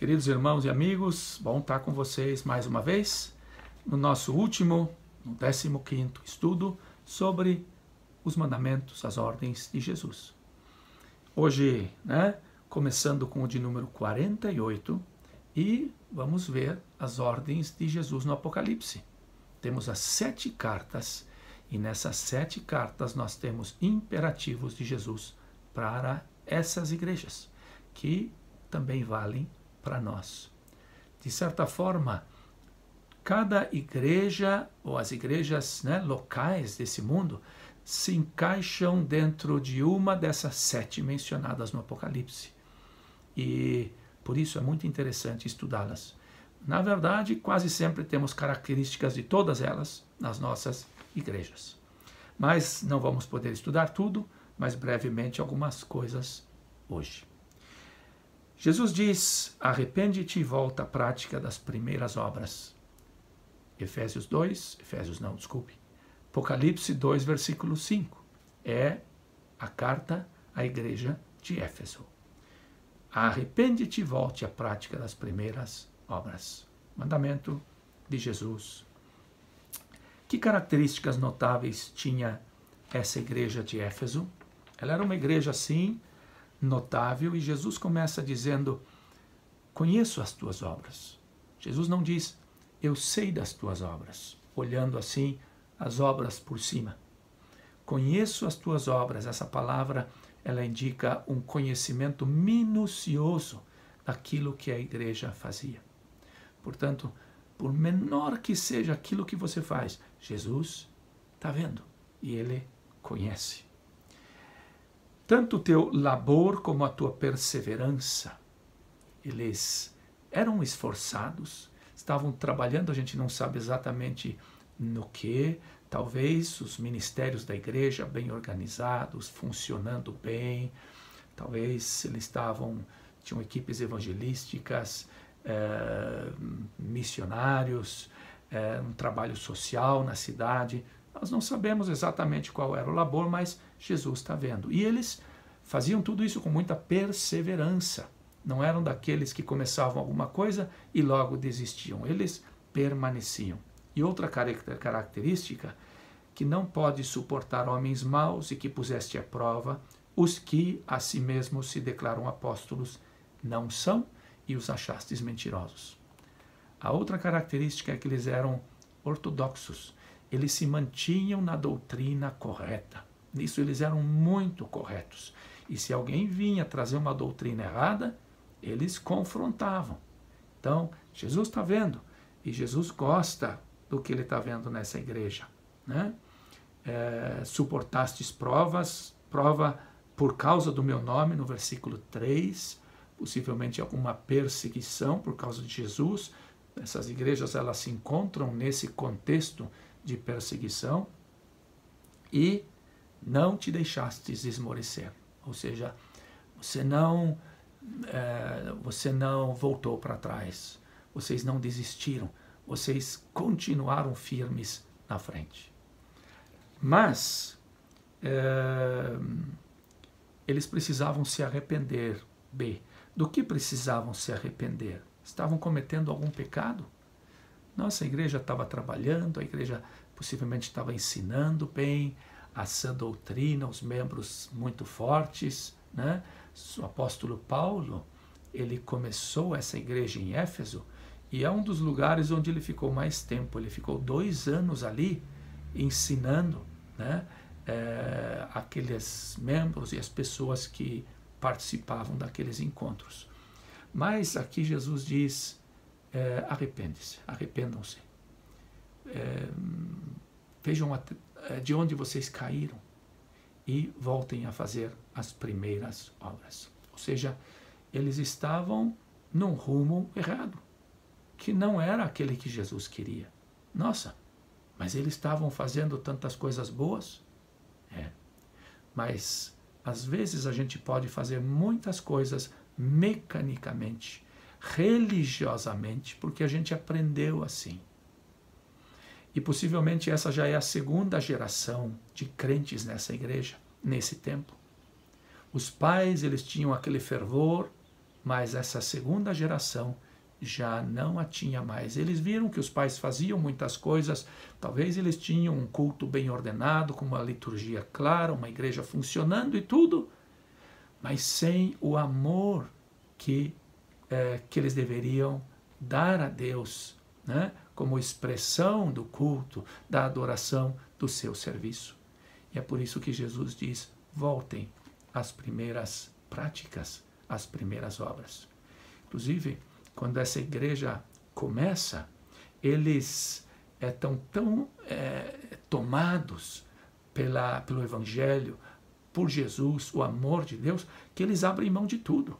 Queridos irmãos e amigos, bom estar com vocês mais uma vez no nosso último, no 15º estudo sobre os mandamentos, as ordens de Jesus. Hoje, começando com o de número 48 e vamos ver as ordens de Jesus no Apocalipse. Temos as 7 cartas e nessas 7 cartas nós temos imperativos de Jesus para essas igrejas, que também valem para nós. De certa forma, cada igreja, ou as igrejas locais desse mundo, se encaixam dentro de uma dessas 7 mencionadas no Apocalipse. E por isso é muito interessante estudá-las. Na verdade, quase sempre temos características de todas elas nas nossas igrejas. Mas não vamos poder estudar tudo, mas brevemente algumas coisas hoje. Jesus diz: arrepende-te e volta à prática das primeiras obras. Apocalipse 2, versículo 5. É a carta à igreja de Éfeso. Arrepende-te e volte à prática das primeiras obras. Mandamento de Jesus. Que características notáveis tinha essa igreja de Éfeso? Ela era uma igreja, sim, notável, e Jesus começa dizendo: conheço as tuas obras. Jesus não diz: eu sei das tuas obras, olhando assim as obras por cima. Conheço as tuas obras. Essa palavra, ela indica um conhecimento minucioso daquilo que a igreja fazia. Portanto, por menor que seja aquilo que você faz, Jesus está vendo e Ele conhece. Tanto o teu labor como a tua perseverança. Eles eram esforçados, estavam trabalhando, a gente não sabe exatamente no que, talvez os ministérios da igreja bem organizados, funcionando bem, talvez eles tinham equipes evangelísticas, missionários, um trabalho social na cidade. Nós não sabemos exatamente qual era o labor, mas Jesus está vendo. E eles faziam tudo isso com muita perseverança. Não eram daqueles que começavam alguma coisa e logo desistiam. Eles permaneciam. E outra característica, que não pode suportar homens maus e que puseste à prova, os que a si mesmos se declaram apóstolos não são, e os achastes mentirosos. A outra característica é que eles eram ortodoxos. Eles se mantinham na doutrina correta. Nisso eles eram muito corretos. E se alguém vinha trazer uma doutrina errada, eles confrontavam. Então, Jesus está vendo. E Jesus gosta do que ele está vendo nessa igreja. Suportastes prova por causa do meu nome, no versículo 3, possivelmente alguma perseguição por causa de Jesus. Essas igrejas, elas se encontram nesse contexto de perseguição. E não te deixastes esmorecer. Ou seja, você não voltou para trás. Vocês não desistiram. Vocês continuaram firmes na frente. Mas eles precisavam se arrepender. Do que precisavam se arrepender? Estavam cometendo algum pecado? Nossa, a igreja estava trabalhando, a igreja possivelmente estava ensinando bem a sã doutrina, os membros muito fortes. O apóstolo Paulo, ele começou essa igreja em Éfeso e é um dos lugares onde ele ficou mais tempo. Ele ficou 2 anos ali ensinando aqueles membros e as pessoas que participavam daqueles encontros. Mas aqui Jesus diz: arrependam-se. Vejam de onde vocês caíram e voltem a fazer as primeiras obras. Ou seja, eles estavam num rumo errado, que não era aquele que Jesus queria. Nossa, mas eles estavam fazendo tantas coisas boas? Mas às vezes a gente pode fazer muitas coisas mecanicamente, religiosamente, porque a gente aprendeu assim. E possivelmente essa já é a 2ª geração de crentes nessa igreja, nesse tempo. Os pais, eles tinham aquele fervor, mas essa segunda geração já não a tinha mais. Eles viram que os pais faziam muitas coisas, talvez eles tinham um culto bem ordenado, com uma liturgia clara, uma igreja funcionando e tudo, mas sem o amor que eles deveriam dar a Deus, né? Como expressão do culto, da adoração, do seu serviço. E é por isso que Jesus diz, voltem às primeiras práticas, às primeiras obras. Inclusive, quando essa igreja começa, eles estão tão tomados pelo Evangelho, por Jesus, o amor de Deus, que eles abrem mão de tudo.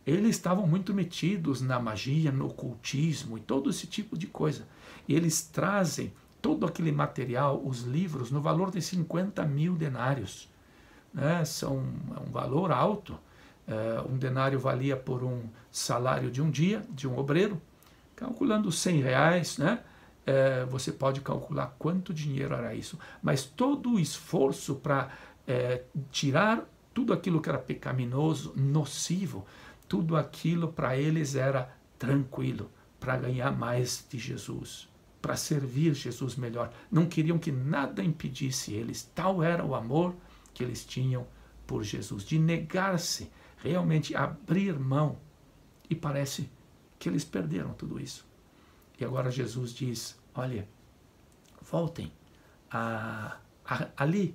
Eles estavam muito metidos na magia, no ocultismo e todo esse tipo de coisa. E eles trazem todo aquele material, os livros, no valor de 50 mil denários. Né? É um valor alto. Um denário valia por um salário de um dia, de um obreiro. Calculando 100 reais, né? Você pode calcular quanto dinheiro era isso. Mas todo o esforço para tirar tudo aquilo que era pecaminoso, nocivo, tudo aquilo para eles era tranquilo, para ganhar mais de Jesus, para servir Jesus melhor. Não queriam que nada impedisse eles. Tal era o amor que eles tinham por Jesus, de negar-se, realmente abrir mão. E parece que eles perderam tudo isso. E agora Jesus diz, olha, voltem ali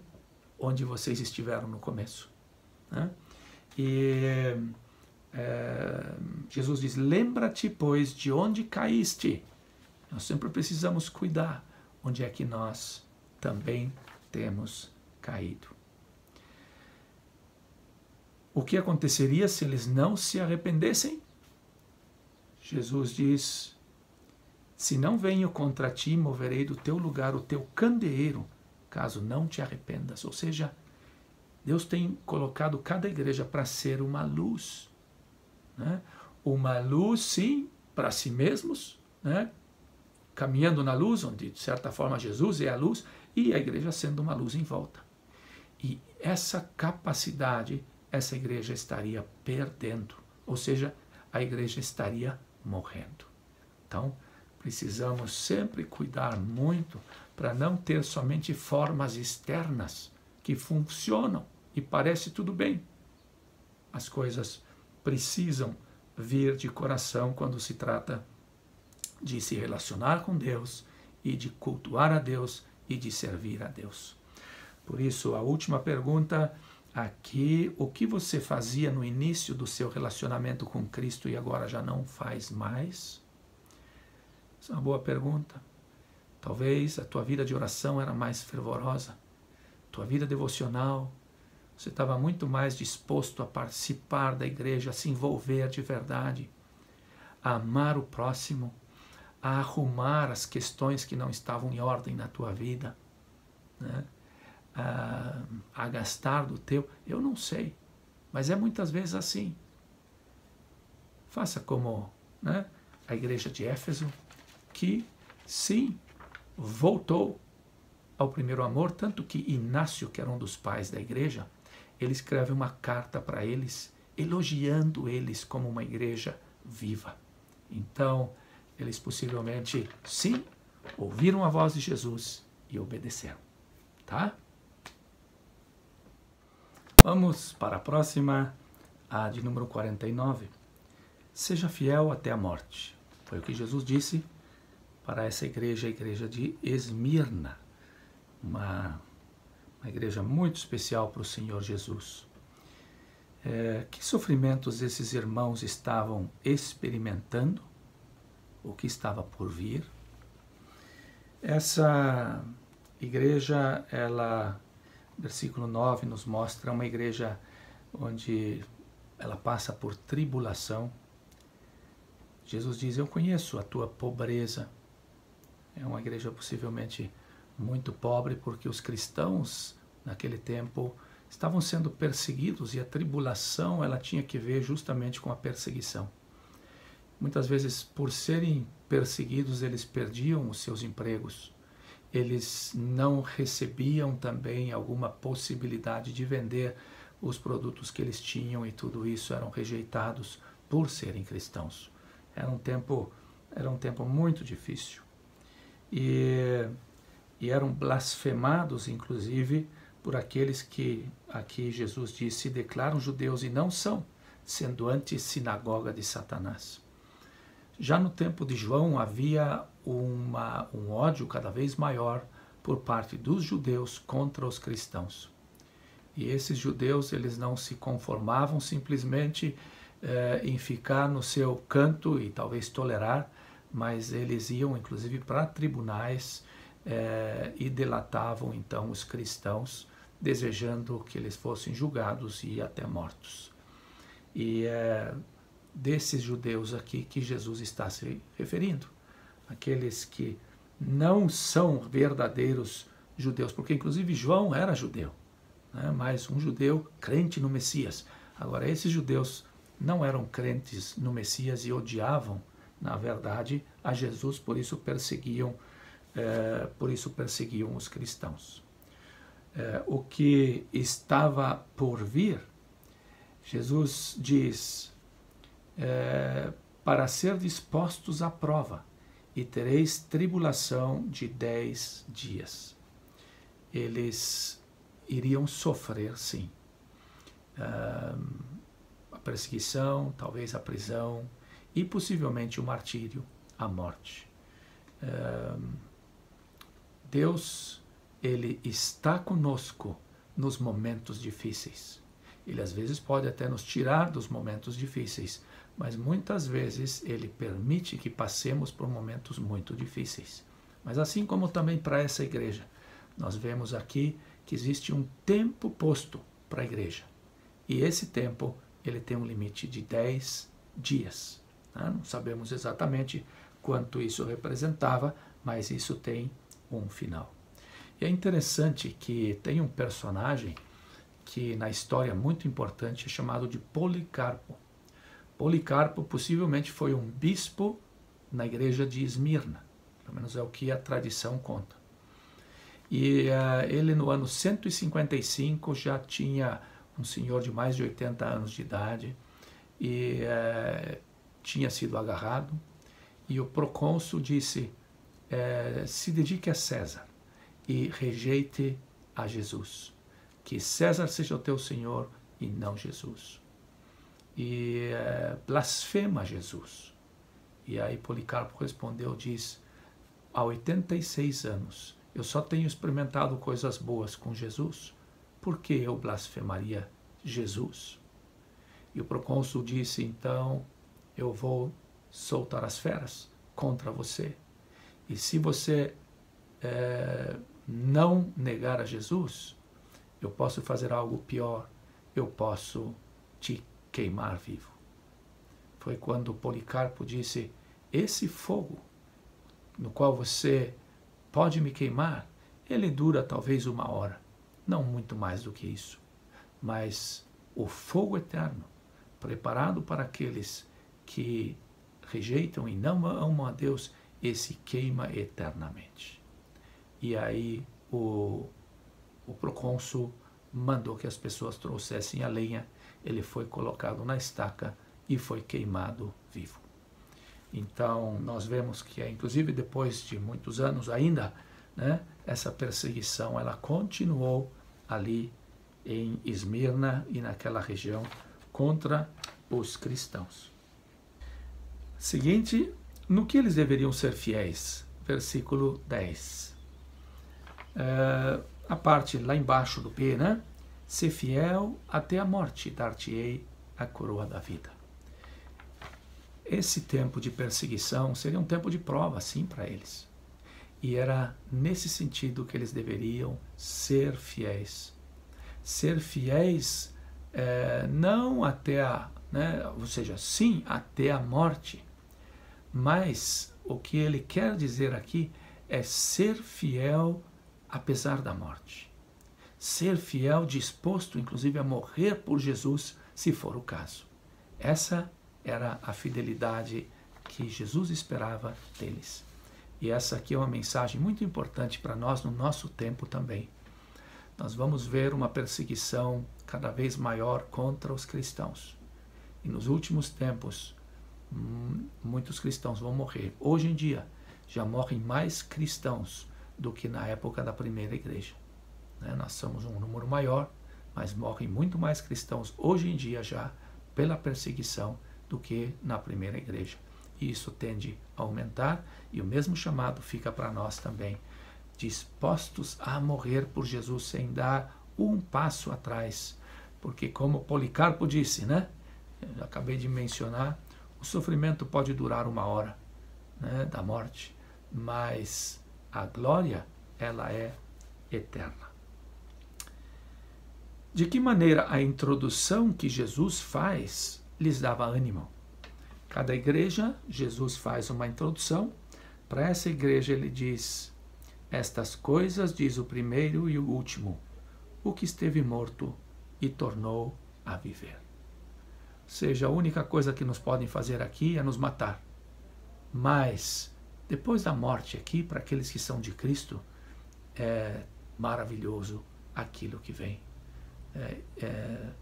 onde vocês estiveram no começo. Né? E Jesus diz, lembra-te, pois, de onde caíste. Nós sempre precisamos cuidar onde é que nós também temos caído. O que aconteceria se eles não se arrependessem? Jesus diz, se não venho contra ti, moverei do teu lugar o teu candeeiro, caso não te arrependas. Ou seja, Deus tem colocado cada igreja para ser uma luz. Né? Uma luz, sim, para si mesmos, né? Caminhando na luz, onde de certa forma Jesus é a luz, e a igreja sendo uma luz em volta. E essa capacidade, essa igreja estaria perdendo, ou seja, a igreja estaria morrendo. Então, precisamos sempre cuidar muito para não ter somente formas externas que funcionam e parece tudo bem. As coisas precisam vir de coração quando se trata de se relacionar com Deus e de cultuar a Deus e de servir a Deus. Por isso, a última pergunta aqui, o que você fazia no início do seu relacionamento com Cristo e agora já não faz mais? Essa é uma boa pergunta. Talvez a tua vida de oração era mais fervorosa, tua vida devocional, você estava muito mais disposto a participar da igreja, a se envolver de verdade, a amar o próximo, a arrumar as questões que não estavam em ordem na tua vida, né? A gastar do teu, eu não sei, mas é muitas vezes assim. Faça como, né, a igreja de Éfeso, que sim, voltou ao primeiro amor, tanto que Inácio, que era um dos pais da igreja, ele escreve uma carta para eles, elogiando eles como uma igreja viva. Então, eles possivelmente, sim, ouviram a voz de Jesus e obedeceram. Tá? Vamos para a próxima, a de número 49. Seja fiel até a morte. Foi o que Jesus disse para essa igreja, a igreja de Esmirna. Uma igreja muito especial para o Senhor Jesus. Que sofrimentos esses irmãos estavam experimentando? O que estava por vir? Essa igreja, ela, versículo 9, nos mostra uma igreja onde ela passa por tribulação. Jesus diz, eu conheço a tua pobreza. É uma igreja possivelmente muito pobre, porque os cristãos naquele tempo estavam sendo perseguidos e a tribulação ela tinha que ver justamente com a perseguição. Muitas vezes, por serem perseguidos, eles perdiam os seus empregos. Eles não recebiam também alguma possibilidade de vender os produtos que eles tinham e tudo isso eram rejeitados por serem cristãos. Era um tempo muito difícil. E eram blasfemados, inclusive, por aqueles que, aqui Jesus diz, se declaram judeus e não são, sendo antes sinagoga de Satanás. Já no tempo de João havia um ódio cada vez maior por parte dos judeus contra os cristãos. E esses judeus, eles não se conformavam simplesmente em ficar no seu canto e talvez tolerar, mas eles iam inclusive para tribunais e delatavam então os cristãos, desejando que eles fossem julgados e até mortos. E desses judeus aqui que Jesus está se referindo, aqueles que não são verdadeiros judeus, porque inclusive João era judeu, né? Mas um judeu crente no Messias. Agora, esses judeus não eram crentes no Messias e odiavam, na verdade, a Jesus, por isso perseguiam os cristãos. O que estava por vir, Jesus diz, para ser dispostos à prova, e tereis tribulação de 10 dias. Eles iriam sofrer, sim, a perseguição, talvez a prisão e possivelmente o martírio, a morte. Deus, Ele está conosco nos momentos difíceis. Ele às vezes pode até nos tirar dos momentos difíceis, mas muitas vezes Ele permite que passemos por momentos muito difíceis. Mas assim como também para essa igreja, nós vemos aqui que existe um tempo posto para a igreja. E esse tempo, ele tem um limite de 10 dias. Né? Não sabemos exatamente quanto isso representava, mas isso tem um final. E é interessante que tem um personagem que na história é muito importante, é chamado de Policarpo. Policarpo possivelmente foi um bispo na igreja de Esmirna, pelo menos é o que a tradição conta. E ele no ano 155 já tinha um senhor de mais de 80 anos de idade e tinha sido agarrado, e o procônsul disse, se dedique a César e rejeite a Jesus, que César seja o teu senhor e não Jesus. E blasfema Jesus. E aí Policarpo respondeu, diz, há 86 anos eu só tenho experimentado coisas boas com Jesus, por que eu blasfemaria Jesus? E o procônsul disse, então, eu vou soltar as feras contra você. E se você não negar a Jesus, eu posso fazer algo pior, eu posso te queimar vivo. Foi quando Policarpo disse, esse fogo no qual você pode me queimar, ele dura talvez 1 hora, não muito mais do que isso. Mas o fogo eterno, preparado para aqueles que rejeitam e não amam a Deus, esse queima eternamente. E aí o procônsul mandou que as pessoas trouxessem a lenha, ele foi colocado na estaca e foi queimado vivo. Então, nós vemos que, inclusive depois de muitos anos ainda, né, essa perseguição ela continuou ali em Esmirna e naquela região contra os cristãos. Seguinte, no que eles deveriam ser fiéis? Versículo 10. A parte lá embaixo do P, né? Ser fiel até a morte, dar-te-ei a coroa da vida. Esse tempo de perseguição seria um tempo de prova, sim, para eles. E era nesse sentido que eles deveriam ser fiéis. Ser fiéis não até a, né, ou seja, sim, até a morte. Mas o que ele quer dizer aqui é ser fiel apesar da morte. Ser fiel, disposto, inclusive, a morrer por Jesus, se for o caso. Essa era a fidelidade que Jesus esperava deles. E essa aqui é uma mensagem muito importante para nós no nosso tempo também. Nós vamos ver uma perseguição cada vez maior contra os cristãos. E nos últimos tempos, muitos cristãos vão morrer. Hoje em dia, já morrem mais cristãos do que na época da primeira igreja. Nós somos um número maior, mas morrem muito mais cristãos hoje em dia já pela perseguição do que na primeira igreja. E isso tende a aumentar, e o mesmo chamado fica para nós também, dispostos a morrer por Jesus sem dar um passo atrás. Porque como Policarpo disse, eu acabei de mencionar, o sofrimento pode durar 1 hora, da morte, mas a glória, ela é eterna. De que maneira a introdução que Jesus faz lhes dava ânimo? Cada igreja, Jesus faz uma introdução. Para essa igreja ele diz: estas coisas diz o primeiro e o último, o que esteve morto e tornou a viver. Ou seja, a única coisa que nos podem fazer aqui é nos matar. Mas, depois da morte aqui, para aqueles que são de Cristo, é maravilhoso aquilo que vem.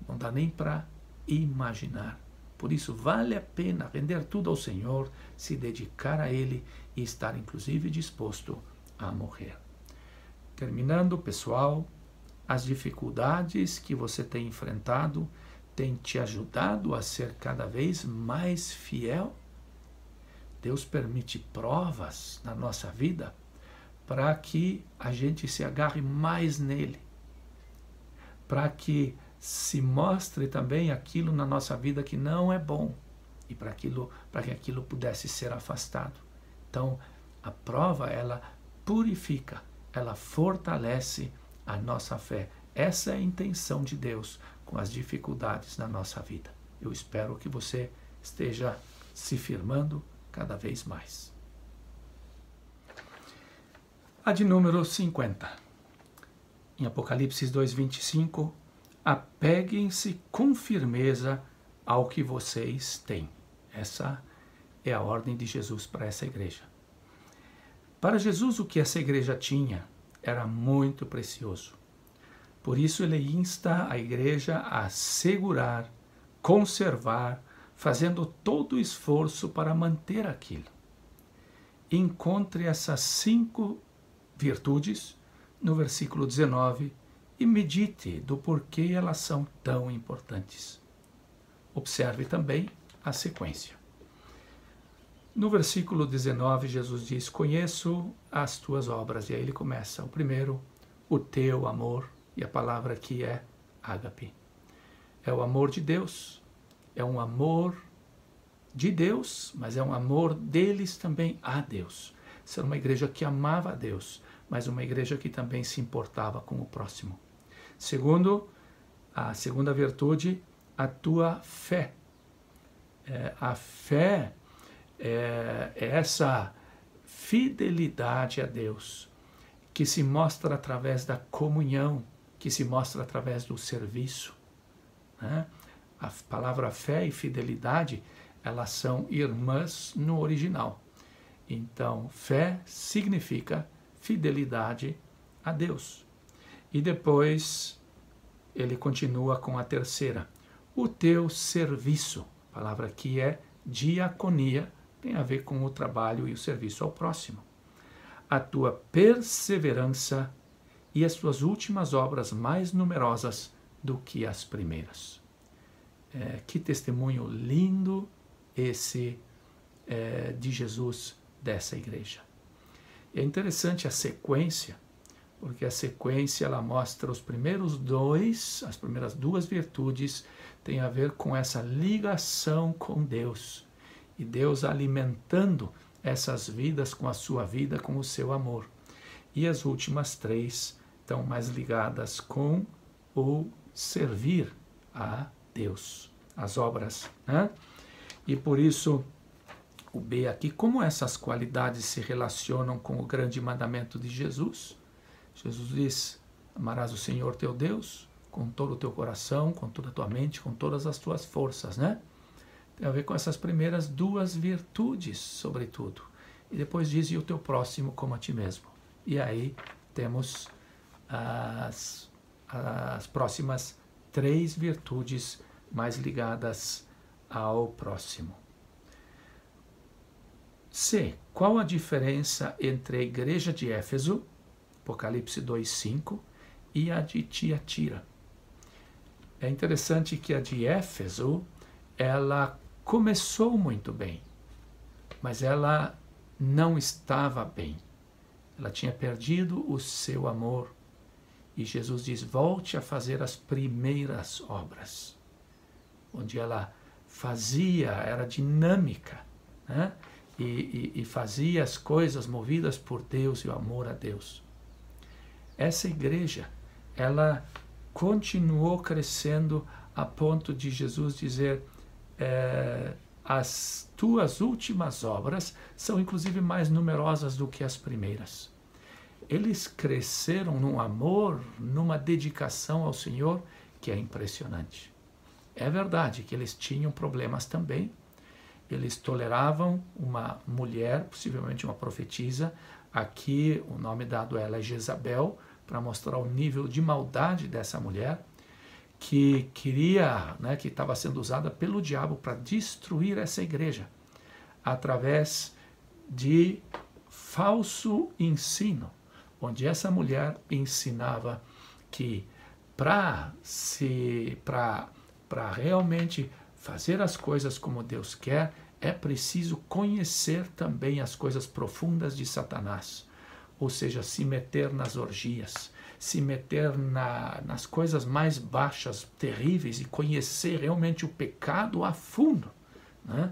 Não dá nem para imaginar. Por isso, vale a pena render tudo ao Senhor, se dedicar a Ele e estar, inclusive, disposto a morrer. Terminando, pessoal, as dificuldades que você tem enfrentado têm te ajudado a ser cada vez mais fiel? Deus permite provas na nossa vida para que a gente se agarre mais nele, para que se mostre também aquilo na nossa vida que não é bom e para que aquilo pudesse ser afastado. Então, a prova, ela purifica, ela fortalece a nossa fé. Essa é a intenção de Deus com as dificuldades na nossa vida. Eu espero que você esteja se firmando cada vez mais. A de número 50. Em Apocalipse 2:25, apeguem-se com firmeza ao que vocês têm. Essa é a ordem de Jesus para essa igreja. Para Jesus, o que essa igreja tinha era muito precioso. Por isso ele insta a igreja a segurar, conservar, fazendo todo o esforço para manter aquilo. Encontre essas 5 virtudes no versículo 19 e medite do porquê elas são tão importantes. Observe também a sequência. No versículo 19, Jesus diz: conheço as tuas obras. E aí ele começa. O primeiro, o teu amor. E a palavra aqui é ágape. É o amor de Deus. É um amor de Deus, mas é um amor deles também a Deus. Ser uma igreja que amava a Deus, mas uma igreja que também se importava com o próximo. Segundo, a segunda virtude, a tua fé. A fé é essa fidelidade a Deus, que se mostra através da comunhão, que se mostra através do serviço. A palavra fé e fidelidade, elas são irmãs no original. Então, fé significa fidelidade a Deus. E depois ele continua com a terceira, o teu serviço. A palavra aqui é diaconia, tem a ver com o trabalho e o serviço ao próximo. A tua perseverança e as tuas últimas obras mais numerosas do que as primeiras. Que testemunho lindo esse de Jesus dessa igreja. É interessante a sequência, porque a sequência ela mostra as primeiras 2 virtudes tem a ver com essa ligação com Deus. E Deus alimentando essas vidas com a sua vida, com o seu amor. E as últimas 3 estão mais ligadas com o servir a Deus, as obras. E por isso, o B aqui, como essas qualidades se relacionam com o grande mandamento de Jesus? Jesus diz, amarás o Senhor teu Deus com todo o teu coração, com toda a tua mente, com todas as tuas forças, Tem a ver com essas primeiras 2 virtudes, sobretudo. E depois diz, e o teu próximo como a ti mesmo. E aí temos as próximas 3 virtudes mais ligadas ao próximo. C. Qual a diferença entre a igreja de Éfeso, Apocalipse 2:5, e a de Tiatira? É interessante que a de Éfeso, ela começou muito bem, mas ela não estava bem. Ela tinha perdido o seu amor. E Jesus diz, volte a fazer as primeiras obras. Onde ela fazia, era dinâmica, né? E fazia as coisas movidas por Deus e o amor a Deus. Essa igreja, ela continuou crescendo a ponto de Jesus dizer, as tuas últimas obras são inclusive mais numerosas do que as primeiras. Eles cresceram num amor, numa dedicação ao Senhor que é impressionante. É verdade que eles tinham problemas também. Eles toleravam uma mulher, possivelmente uma profetisa. Aqui o nome dado a ela é Jezabel, para mostrar o nível de maldade dessa mulher, que queria, né, que estava sendo usada pelo diabo para destruir essa igreja, através de falso ensino, onde essa mulher ensinava que para realmente fazer as coisas como Deus quer, é preciso conhecer também as coisas profundas de Satanás, ou seja, se meter nas orgias, se meter nas coisas mais baixas, terríveis, e conhecer realmente o pecado a fundo, né?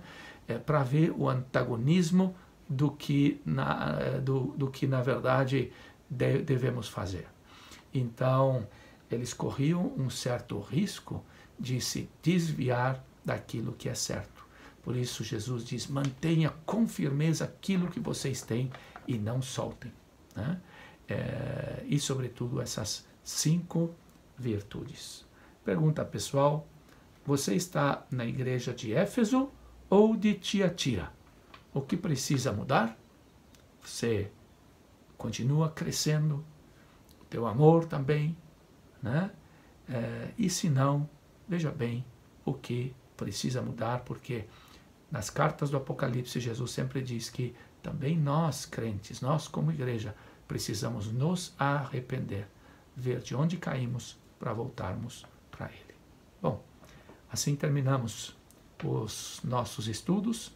Para ver o antagonismo do que na verdade devemos fazer. Então, eles corriam um certo risco de se desviar daquilo que é certo. Por isso Jesus diz, mantenha com firmeza aquilo que vocês têm e não soltem, né? E sobretudo essas 5 virtudes. Pergunta pessoal, você está na igreja de Éfeso ou de Tiatira? O que precisa mudar? Você continua crescendo, o teu amor também, né? E se não, veja bem o que precisa mudar, porque nas cartas do Apocalipse Jesus sempre diz que também nós, crentes, nós como igreja, precisamos nos arrepender, ver de onde caímos para voltarmos para Ele. Bom, assim terminamos os nossos estudos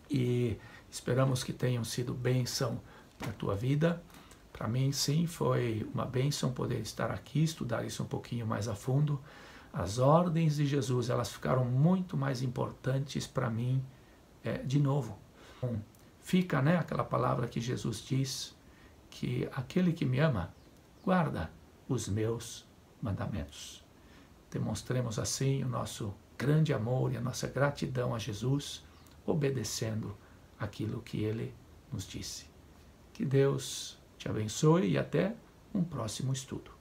e esperamos que tenham sido bênção para a tua vida. Para mim, sim, foi uma bênção poder estar aqui, estudar isso um pouquinho mais a fundo. As ordens de Jesus, elas ficaram muito mais importantes para mim, de novo. Fica, né, aquela palavra que Jesus diz, que aquele que me ama, guarda os meus mandamentos. Demonstremos assim o nosso grande amor e a nossa gratidão a Jesus, obedecendo aquilo que Ele nos disse. Que Deus te abençoe e até um próximo estudo.